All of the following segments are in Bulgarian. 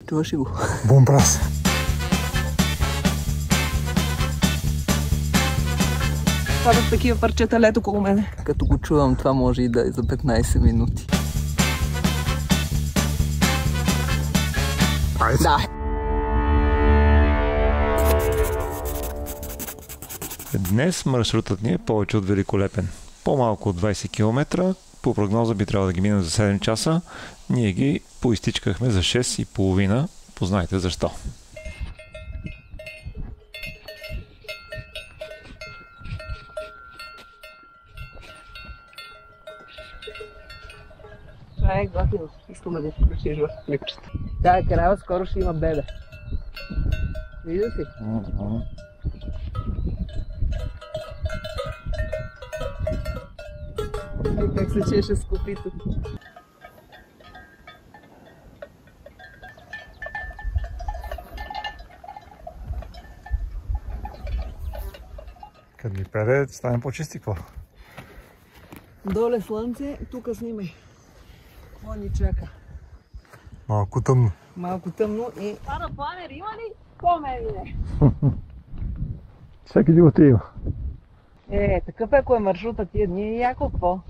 Чуваш ли го? Бомбрас. Падат такива парчета лед около мене. Като го чувам, това може и да е за 15 минути. Айде. Да. Днес маршрутът ни е повече от великолепен. По-малко от 20 км, по прогноза би трябвало да ги минем за 7 часа. Ние ги поизтичкахме за 6,5. Познайте защо. Това е готино. Искам да го включиш в клипчета. Тая крава скоро ще има бебе. Вижда си? Как се чеше с копито. Като ми пере, стане по-чисти, какво? Доле слънце, тук снимай. Какво ни чака? Малко тъмно. Малко тъмно и... Парапланер има ли? По-мене! Всеки дивото има. Такъв е, ако е маршрута тия дни, е яко какво?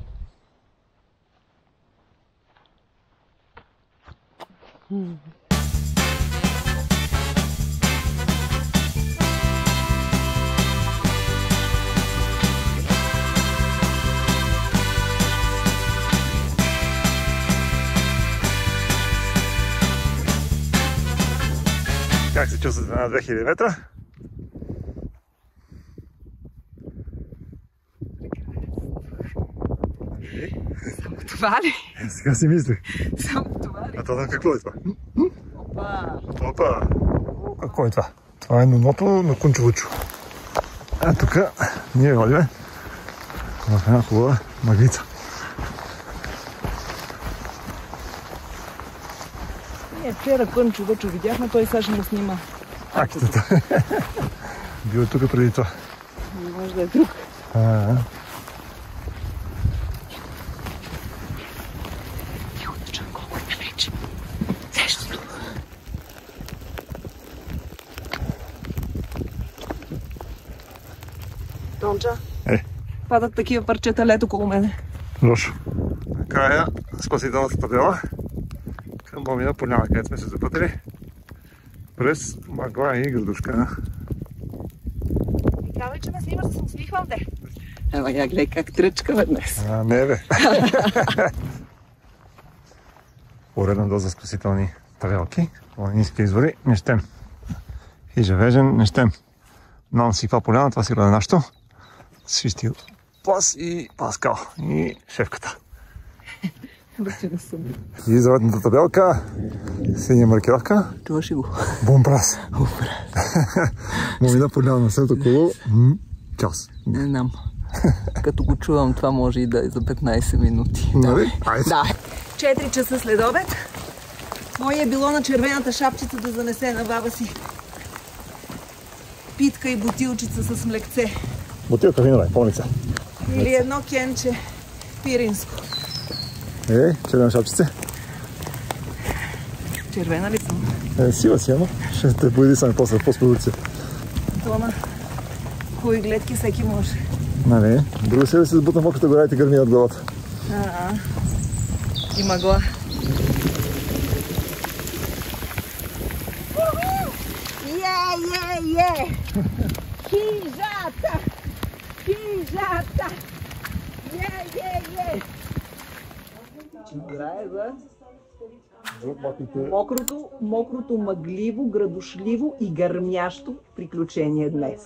Как се чувствате на 2000 метра? Само това ли? Сега си мислех. Само това ли? А това какво е това? Опа! Опа! Какво е това? Това е ноното на Кунчовучо. А тук ние водиме в една хубава мъглица. Ние вчера Кунчовучо видяхме, той сега ще му снима. Акитата. Бил е тук преди това. Не може да е друг. Тихо да чуем колко е далеч. Сещото. Тонча, падат такива парчета лед около мене. Лошо. Накрая спасителната табела към Бомина поляна, където сме се запътили през мъгла и градушка. Казвай, че ме снимаш да се усмихвам, де. Ема я гледай как тръчкава днес. Не бе. Поредна доза спасителни тарелки, планински извори, не щем. Хижа Вежен, не щем. Нанси каква поляна, това сигурно е нашето. Свистил Плас и Паскал и шефката. Вече не съм. И заветната табелка, синя маркировка. Чуваш ли го? Бомбрас. Бомбина поляна след около час. Не знам. Като го чувам, това може и да е за 15 минути. Нали? Айде. Да. 4 часа след обед. Моя е било на червената шапчица да занесе на баба си питка и бутилчица с млекце. Бутилка вино, бе, помни се. Или едно кенче пиринско. Червена шапчице. Червена ли съм? Сива си, ама ще те поеди сами после в постпродукция. Това хубави гледки всеки може. Нали? Друго себе се сбутна в оката гора и те гърми от главата. И мъгла. Е! Хижата! Хижата! Е! Играе за мокрото, мъгливо, градушливо и гърмящо приключение днес.